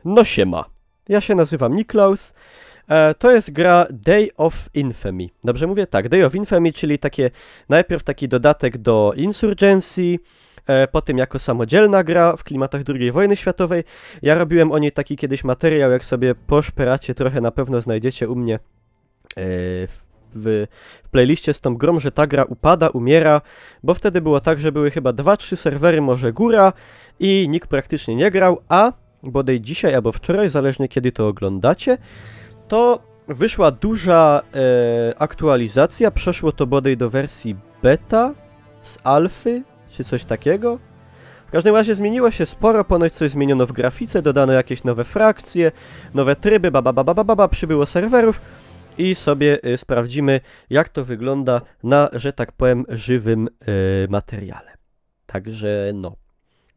No siema, ja się nazywam Niklaus. To jest gra Day of Infamy. Dobrze mówię? Tak, Day of Infamy, czyli najpierw taki dodatek do Insurgency, potem jako samodzielna gra w klimatach II wojny światowej. Ja robiłem o niej taki kiedyś materiał, jak sobie poszperacie trochę, na pewno znajdziecie u mnie w playliście z tą grą, że ta gra upada, umiera, bo wtedy było tak, że były chyba 2-3 serwery, może góra i nikt praktycznie nie grał, a bodaj dzisiaj albo wczoraj, zależnie kiedy to oglądacie, to wyszła duża aktualizacja, przeszło to bodaj do wersji beta z alfy, czy coś takiego. W każdym razie zmieniło się sporo, ponoć coś zmieniono w grafice, dodano jakieś nowe frakcje, nowe tryby, przybyło serwerów i sobie sprawdzimy, jak to wygląda na, że tak powiem, żywym materiale. Także no.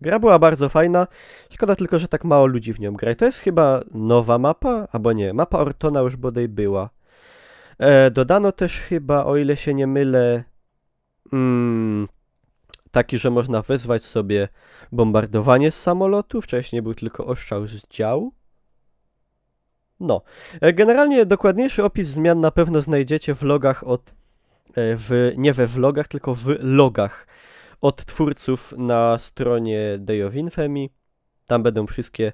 Gra była bardzo fajna, szkoda tylko, że tak mało ludzi w nią gra. I to jest chyba nowa mapa, albo nie, mapa Ortona już bodaj była. Dodano też chyba, o ile się nie mylę, taki, że można wezwać sobie bombardowanie z samolotu. Wcześniej był tylko ostrzał z działu. No, generalnie dokładniejszy opis zmian na pewno znajdziecie w logach nie we vlogach, tylko w logach od twórców na stronie Day of Infamy. Tam będą wszystkie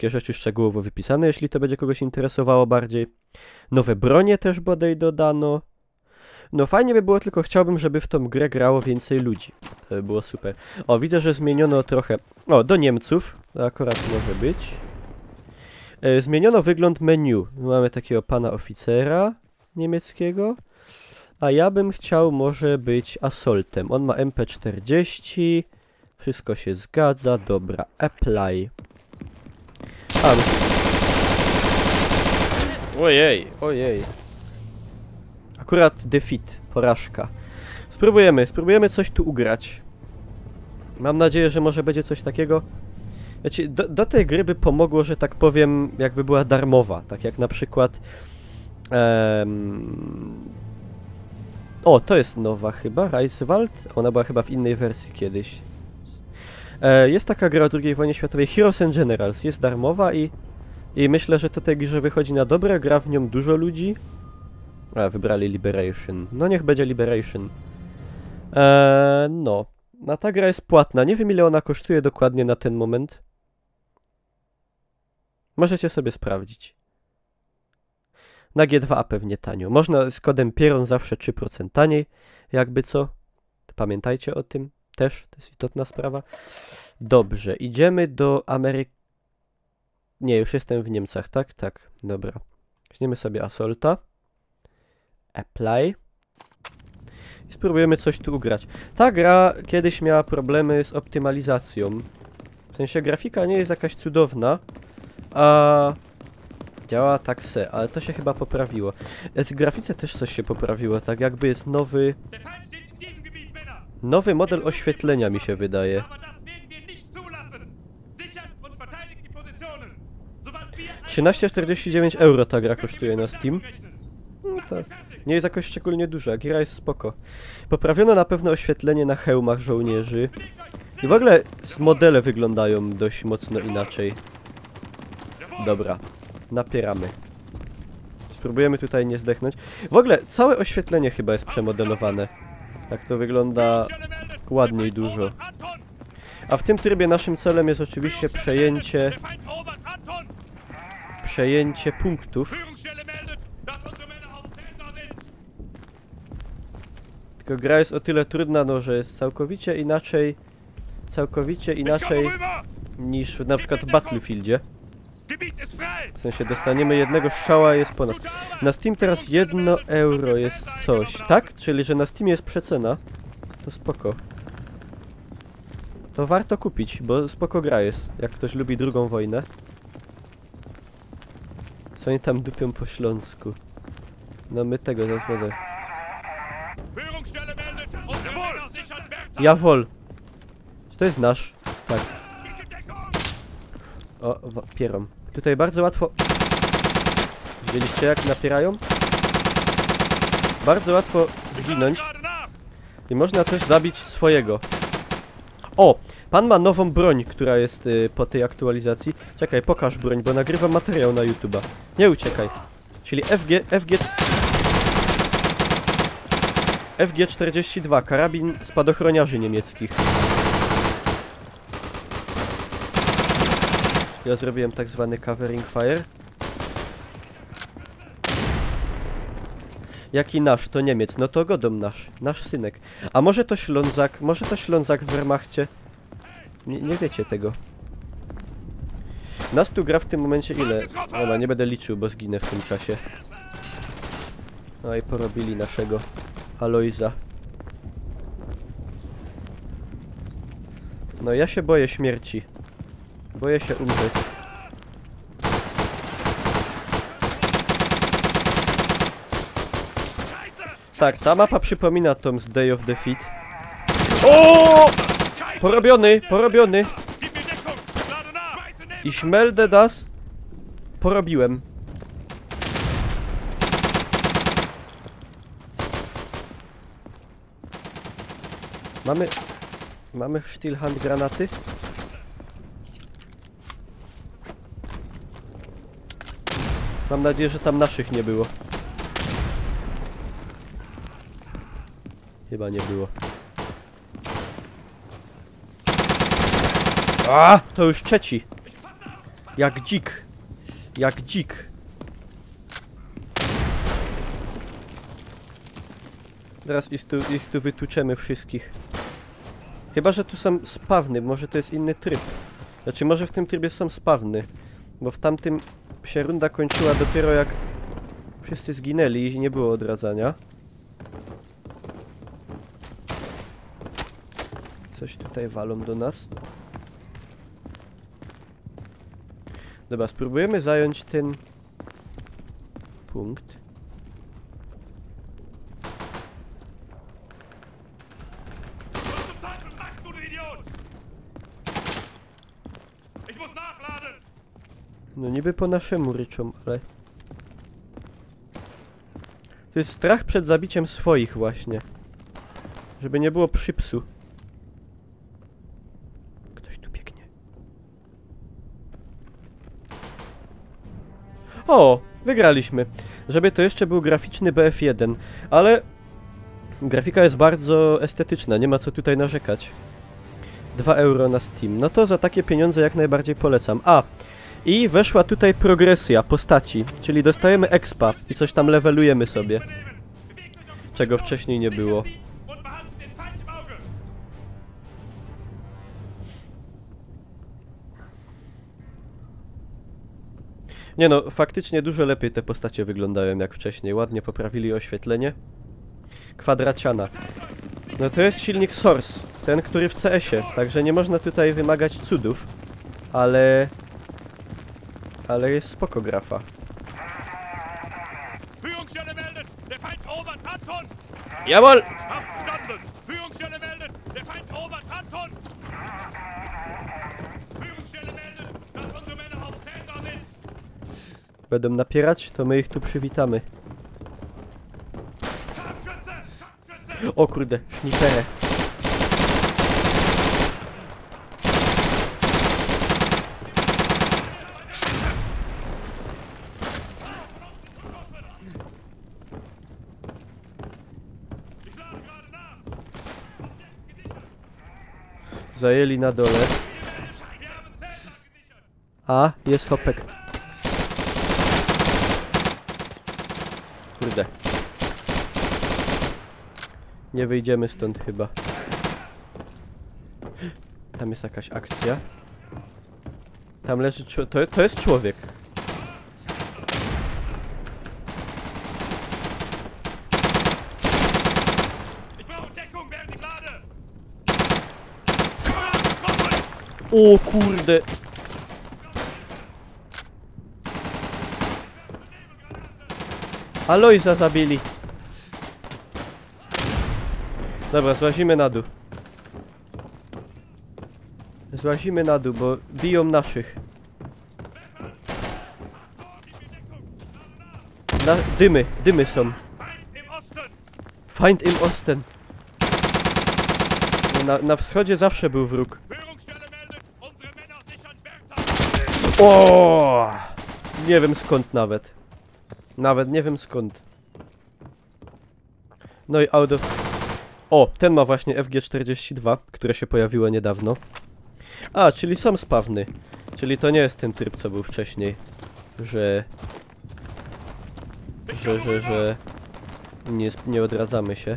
rzeczy szczegółowo wypisane, jeśli to będzie kogoś interesowało bardziej. Nowe bronie też bodaj dodano. No fajnie by było, tylko chciałbym, żeby w tą grę grało więcej ludzi. To by było super. O, widzę, że zmieniono trochę... O, do Niemców. To akurat może być. Zmieniono wygląd menu. Mamy takiego pana oficera niemieckiego. A ja bym chciał może być Assaultem. On ma MP40. Wszystko się zgadza. Dobra, apply. Ojej. Akurat defeat, porażka. Spróbujemy coś tu ugrać. Mam nadzieję, że może będzie coś takiego. Wiecie, do tej gry by pomogło, że tak powiem, jakby była darmowa. Tak jak na przykład... O, to jest nowa chyba, Reichswald. Ona była chyba w innej wersji kiedyś. Jest taka gra o II wojnie światowej, Heroes and Generals. Jest darmowa i myślę, że to tej grze wychodzi na dobre. Gra w nią dużo ludzi. A, wybrali Liberation. No niech będzie Liberation. No. No ta gra jest płatna. Nie wiem, ile ona kosztuje dokładnie na ten moment. Możecie sobie sprawdzić. Na G2A pewnie tanio. Można z kodem Pieron zawsze 3% taniej. Jakby co. To pamiętajcie o tym też. To jest istotna sprawa. Dobrze. Idziemy do Ameryki. Nie, już jestem w Niemcach, tak? Tak. Dobra. Weźmiemy sobie Assaulta. Apply. I spróbujemy coś tu ugrać. Ta gra kiedyś miała problemy z optymalizacją. W sensie grafika nie jest jakaś cudowna, a działa tak se, ale to się chyba poprawiło. Z grafice też coś się poprawiło, tak jakby jest nowy model oświetlenia, mi się wydaje. 13,49 € ta gra kosztuje na Steam. No to nie jest jakoś szczególnie duża, gra jest spoko. Poprawiono na pewno oświetlenie na hełmach żołnierzy. I w ogóle modele wyglądają dość mocno inaczej. Dobra, napieramy. Spróbujemy tutaj nie zdechnąć. W ogóle całe oświetlenie chyba jest przemodelowane. Tak to wygląda ładniej dużo. A w tym trybie naszym celem jest oczywiście przejęcie punktów. Tylko gra jest o tyle trudna, no, że jest całkowicie inaczej niż na przykład w Battlefieldzie. W sensie dostaniemy jednego strzała, jest po nas. Na Steam teraz 1 € jest coś, tak? Czyli, że na Steamie jest przecena. To spoko. To warto kupić, bo spoko gra jest, jak ktoś lubi II wojnę. Co oni tam dupią po śląsku? No my tego zaraz będę. Jawohl! Czy to jest nasz? Tak. O, pierom. Tutaj bardzo łatwo... Widzieliście, jak napierają? Bardzo łatwo zginąć. I można też zabić swojego. O! Pan ma nową broń, która jest po tej aktualizacji. Czekaj, pokaż broń, bo nagrywam materiał na YouTube'a. Nie uciekaj. Czyli FG42, karabin spadochroniarzy niemieckich. Ja zrobiłem tak zwany covering fire. Jaki nasz? To Niemiec. No to Godom nasz. Nasz synek. A może to Ślązak? Może to Ślązak w Wehrmachcie? Nie wiecie tego. Nas tu gra w tym momencie ile? Dobra, nie będę liczył, bo zginę w tym czasie. No i porobili naszego Alojza. No ja się boję śmierci. Boję się umrzeć. Tak, ta mapa przypomina tą z Day of Defeat. O! Porobiony, porobiony. Ich melde das. Porobiłem. Mamy Stillhand granaty? Mam nadzieję, że tam naszych nie było. Chyba nie było. A, to już trzeci. Jak dzik. Jak dzik. Teraz ich tu wytłuczemy wszystkich. Chyba, że tu są spawny. Może to jest inny tryb. Znaczy, może w tym trybie są spawny. Bo w tamtym się runda kończyła dopiero jak wszyscy zginęli i nie było odradzania. Coś tutaj walą do nas. Dobra, spróbujemy zająć ten punkt. No niby po naszemu ryczą, ale... To jest strach przed zabiciem swoich właśnie. Żeby nie było przypsu. Ktoś tu biegnie. O! Wygraliśmy. Żeby to jeszcze był graficzny BF1. Ale... grafika jest bardzo estetyczna, nie ma co tutaj narzekać. 2 euro na Steam. No to za takie pieniądze jak najbardziej polecam. A! I weszła tutaj progresja postaci, czyli dostajemy expa i coś tam levelujemy sobie. Czego wcześniej nie było. Nie no, faktycznie dużo lepiej te postacie wyglądają jak wcześniej. Ładnie poprawili oświetlenie. Kwadraciana. No to jest silnik Source, ten który w CS-ie, także nie można tutaj wymagać cudów. Ale jest spoko grafa. Jawohl! Będą napierać, to my ich tu przywitamy. O kurde, szniperę. Zajęli na dole. A, jest hopek. Kurde. Nie wyjdziemy stąd chyba. Tam jest jakaś akcja. Tam leży to jest człowiek. O kurde. Alojza zabili. Dobra, złazimy na dół. Złazimy na dół, bo biją naszych. Dymy są. Feind im Osten. Na wschodzie zawsze był wróg. O! Nie wiem skąd nawet. Nawet nie wiem skąd. No i out of... O, ten ma właśnie FG42, które się pojawiło niedawno. A, czyli są spawny. Czyli to nie jest ten tryb, co był wcześniej. Że nie odradzamy się.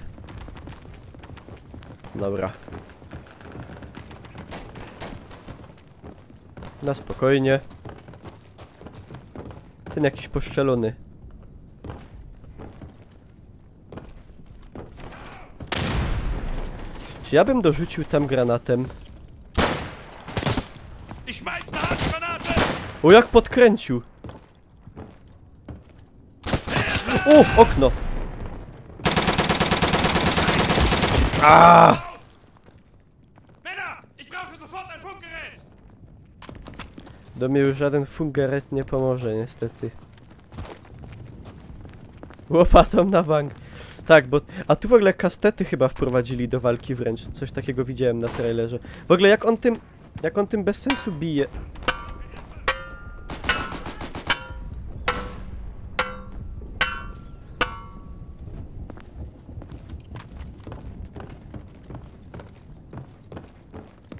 Dobra. Na spokojnie. Ten jakiś poszczelony. Czy ja bym dorzucił tam granatem? O, jak podkręcił! O, okno! Aaaa! Do mnie już żaden funkgerät nie pomoże, niestety. Łopatą na bank. Tak, bo... A tu w ogóle kastety chyba wprowadzili do walki wręcz. Coś takiego widziałem na trailerze. W ogóle jak on tym bez sensu bije.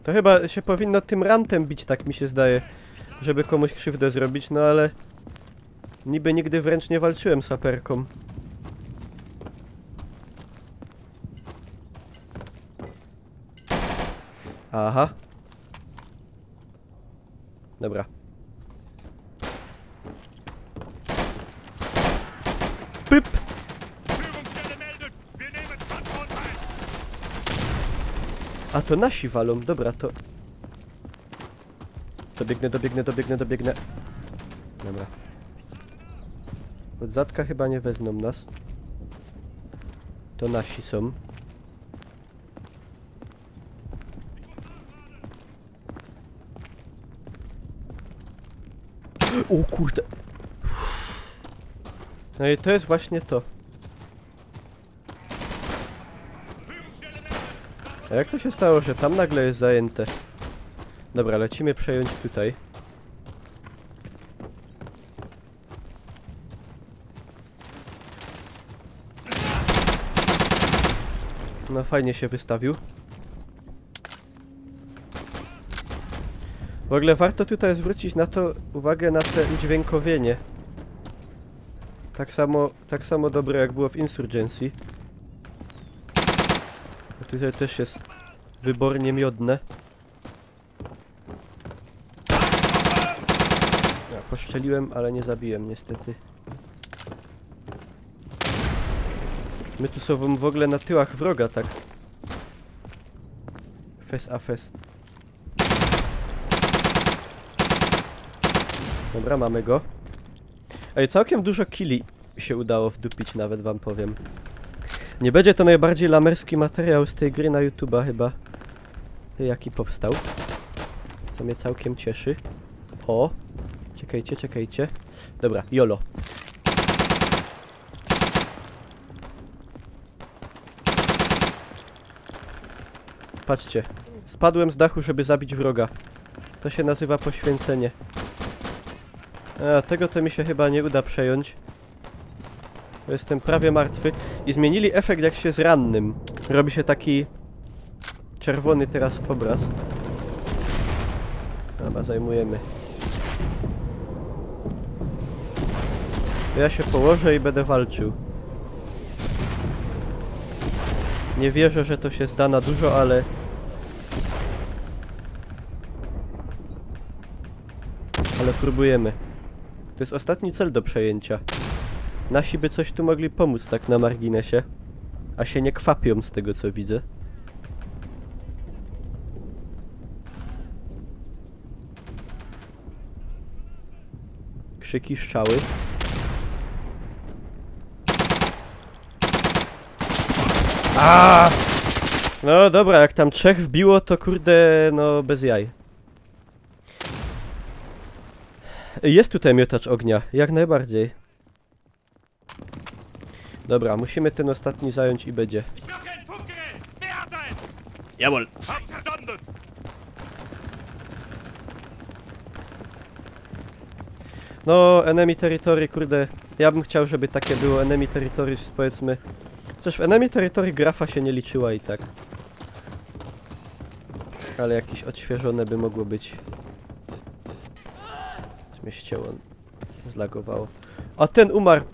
To chyba się powinno tym rantem bić, tak mi się zdaje. Żeby komuś krzywdę zrobić, no ale... Niby nigdy wręcz nie walczyłem saperką. Aha. Dobra. Pyp! A to nasi walą, dobra, to... Dobiegnę. Dobra. Od zadka chyba nie wezmą nas. To nasi są. O kurde. No i to jest właśnie to. A jak to się stało, że tam nagle jest zajęte? Dobra, lecimy przejąć tutaj. No fajnie się wystawił. W ogóle warto tutaj zwrócić na to uwagę, na te udźwiękowienie. Tak samo dobre jak było w Insurgency. A tutaj też jest wybornie miodne. Ja poszczeliłem, ale nie zabiłem niestety. My tu są w ogóle na tyłach wroga, tak. Fes a fes. Dobra, mamy go. Ej, całkiem dużo killi się udało wdupić, nawet wam powiem. Nie będzie to najbardziej lamerski materiał z tej gry na YouTube'a chyba. Jaki powstał. Co mnie całkiem cieszy. O! Czekajcie. Dobra, YOLO. Patrzcie. Spadłem z dachu, żeby zabić wroga. To się nazywa poświęcenie. A, tego to mi się chyba nie uda przejąć. Jestem prawie martwy. I zmienili efekt jak się z rannym. Robi się taki... czerwony teraz obraz. Dobra, zajmujemy. Ja się położę i będę walczył. Nie wierzę, że to się zda na dużo, ale... Ale próbujemy. To jest ostatni cel do przejęcia. Nasi by coś tu mogli pomóc tak na marginesie. A się nie kwapią z tego co widzę. Krzyki, strzały. Aaaa! No dobra, jak tam 3 wbiło, to kurde, no bez jaj. Jest tutaj miotacz ognia, jak najbardziej. Dobra, musimy ten ostatni zająć i będzie. Jawohl. No, enemy territory, kurde. Ja bym chciał, żeby takie było enemy territory, powiedzmy. Coś w enemy territory grafa się nie liczyła i tak. Ale jakieś odświeżone by mogło być. Mnie ścięło. Zlagowało. A ten umarł!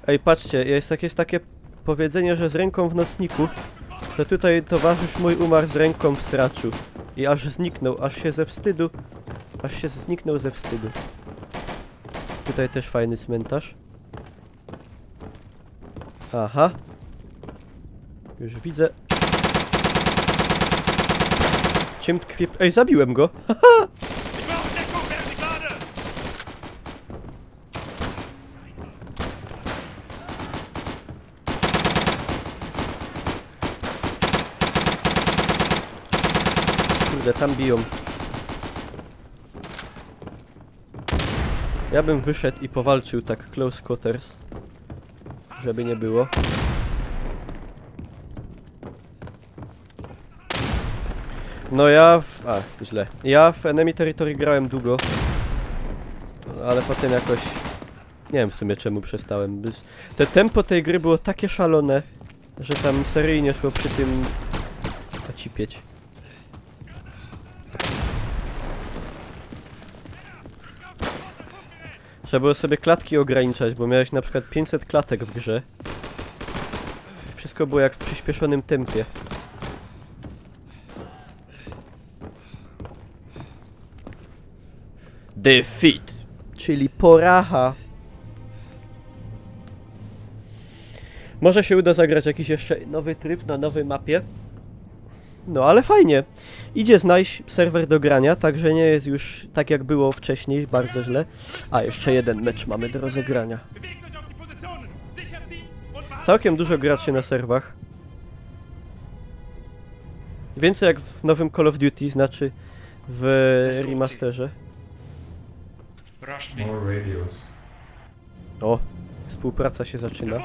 Ej, patrzcie, jest takie powiedzenie, że z ręką w nocniku. To tutaj towarzysz mój umarł z ręką w straczu. I aż zniknął, aż się ze wstydu. Aż się zniknął ze wstydu. Tutaj też fajny cmentarz. Aha. Już widzę. Czym tkwi... Ej, zabiłem go! Haha! Kurde, tam biją. Ja bym wyszedł i powalczył tak close quarters. Żeby nie było. No ja w... źle. Ja w Enemy Territory grałem długo. Ale potem jakoś... Nie wiem w sumie czemu przestałem. Te tempo tej gry było takie szalone, że tam seryjnie szło przy tym... Ocipieć. Trzeba było sobie klatki ograniczać, bo miałeś na przykład 500 klatek w grze. Wszystko było jak w przyspieszonym tempie. Defeat, czyli poracha. Może się uda zagrać jakiś jeszcze nowy tryb na nowej mapie. No ale fajnie. Idzie znaleźć serwer do grania, także nie jest już tak jak było wcześniej, bardzo źle. A jeszcze jeden mecz mamy do rozegrania. Całkiem dużo graczy na serwach. Więcej jak w nowym Call of Duty, znaczy w remasterze. O, współpraca się zaczyna.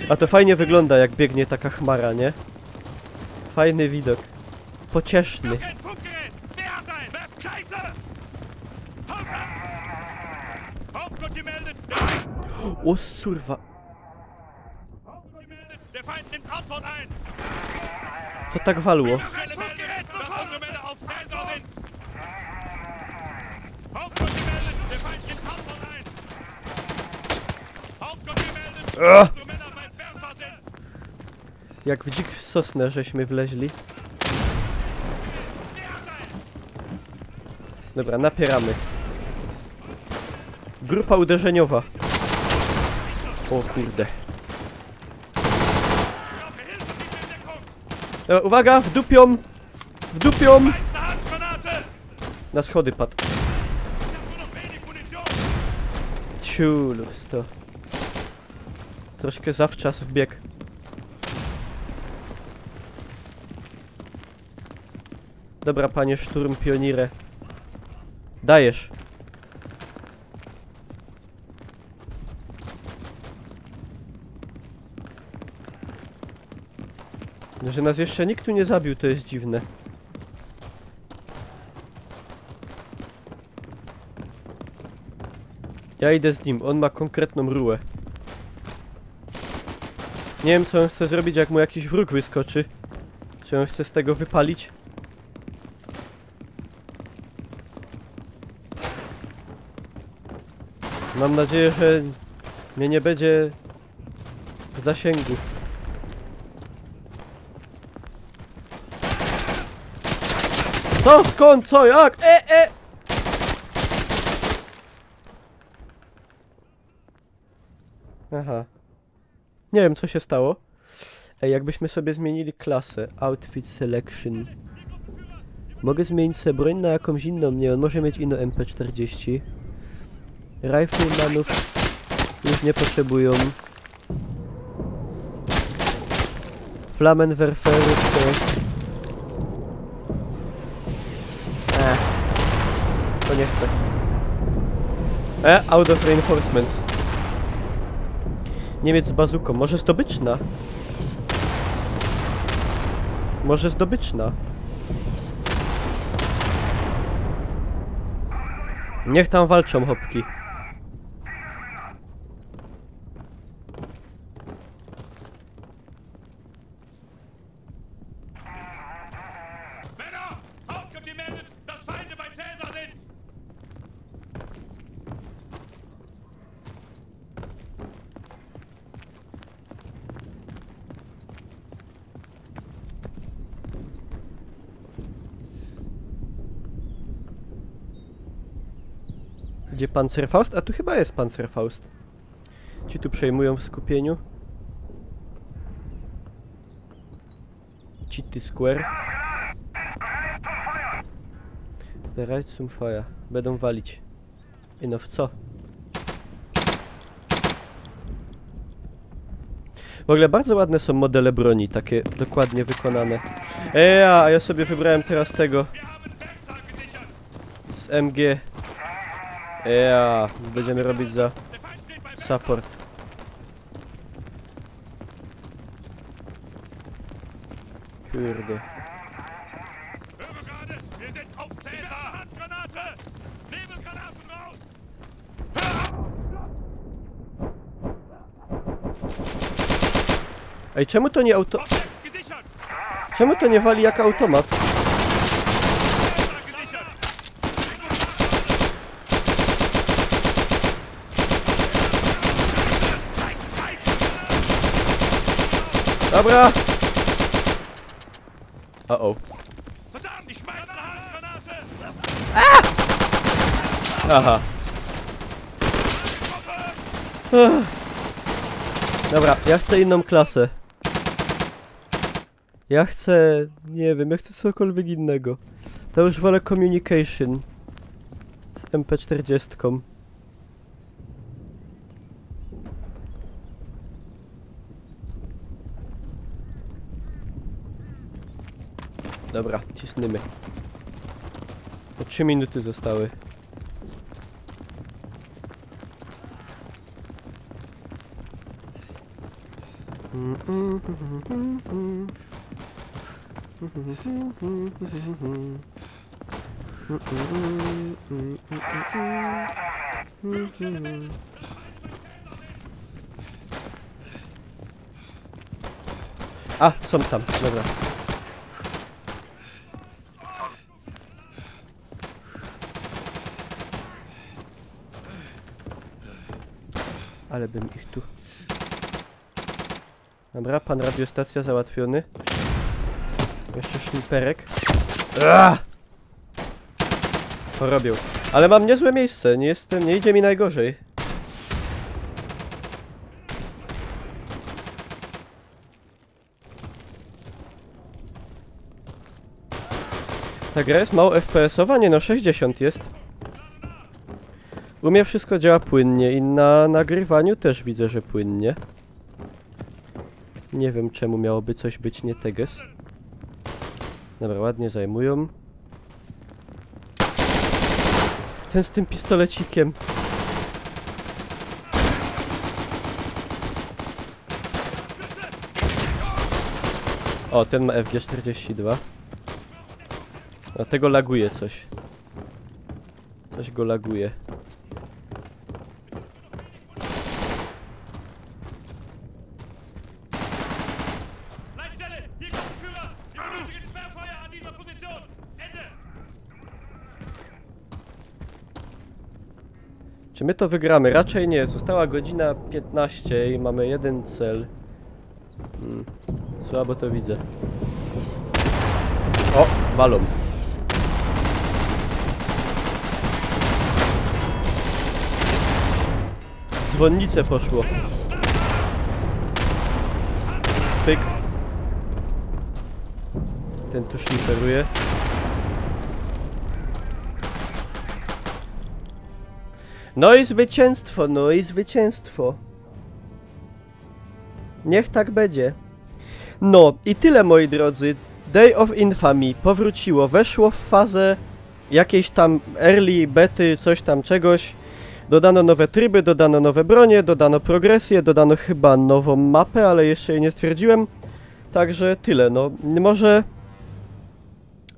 A to fajnie wygląda, jak biegnie taka chmara, nie? Fajny widok. Pocieszny. O surwa. Co tak walło? Jak w dzik w sosnę żeśmy wleźli. Dobra, napieramy. Grupa uderzeniowa. O kurde. Dobra, uwaga, wdupią! Wdupią! Na schody padł. Ciulus to. Troszkę zawczas wbieg. Dobra, panie szturm pionire. Dajesz. Że nas jeszcze nikt tu nie zabił, to jest dziwne. Ja idę z nim, on ma konkretną rułę. Nie wiem co on chce zrobić, jak mu jakiś wróg wyskoczy. Czy on chce z tego wypalić? Mam nadzieję, że mnie nie będzie w zasięgu. Co? Skąd? Co? Jak? Aha. Nie wiem co się stało. Ej, jakbyśmy sobie zmienili klasę. Outfit selection. Mogę zmienić sobie broń na jakąś inną. Nie, on może mieć inną MP40. Riflemanów już nie potrzebują. Flammenwerferów to... To nie chcę. Out of reinforcements. Niemiec z bazuką. Może zdobyczna? Może zdobyczna? Niech tam walczą, hopki. Gdzie Panzerfaust? A tu chyba jest Panzerfaust. Ci tu przejmują w skupieniu. City Square. Bereit zum Feuer. Będą walić. I no w co? W ogóle bardzo ładne są modele broni, takie dokładnie wykonane. A ja sobie wybrałem teraz tego z MG. Będziemy robić za support. Kurde. Ej, czemu to nie auto... Czemu to nie wali jak automat? Dobra! Uh-oh. Aha. Dobra, ja chcę inną klasę. Ja chcę... nie wiem, ja chcę cokolwiek innego. To już wolę communication. Z MP40. Dobra, cisnymy. To 3 minuty zostały. A, są tam, dobra. Ale bym ich tu... Dobra, pan radiostacja załatwiony. Jeszcze szniperek. Porobił. Ale mam niezłe miejsce, nie idzie mi najgorzej. Ta gra jest mało FPS-owa? Nie no, 60 jest. U mnie wszystko działa płynnie i na nagrywaniu też widzę, że płynnie. Nie wiem, czemu miałoby coś być nie teges. Dobra, ładnie zajmują. Ten z tym pistolecikiem. O, ten ma FG42. A tego laguje coś. Coś go laguje. Czy my to wygramy? Raczej nie. Została godzina 15 i mamy jeden cel. Słabo to widzę. O! Walą. Dzwonnicę poszło. Pyk. Ten tu szliferuje. No i zwycięstwo, no i zwycięstwo. Niech tak będzie. No i tyle, moi drodzy. Day of Infamy powróciło, weszło w fazę jakiejś tam early bety, coś tam czegoś. Dodano nowe tryby, dodano nowe bronie, dodano progresję, dodano chyba nową mapę, ale jeszcze jej nie stwierdziłem. Także tyle, no może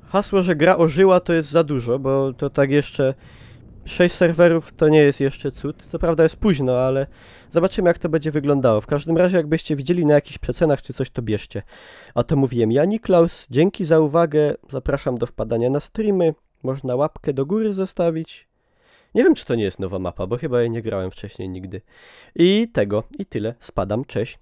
hasło, że gra ożyła, to jest za dużo, bo to tak jeszcze 6 serwerów to nie jest jeszcze cud. Co prawda jest późno, ale zobaczymy, jak to będzie wyglądało. W każdym razie, jakbyście widzieli na jakichś przecenach czy coś, to bierzcie. A to mówiłem ja, Niklaus. Dzięki za uwagę. Zapraszam do wpadania na streamy. Można łapkę do góry zostawić. Nie wiem, czy to nie jest nowa mapa, bo chyba jej nie grałem wcześniej nigdy. I tyle. Spadam. Cześć.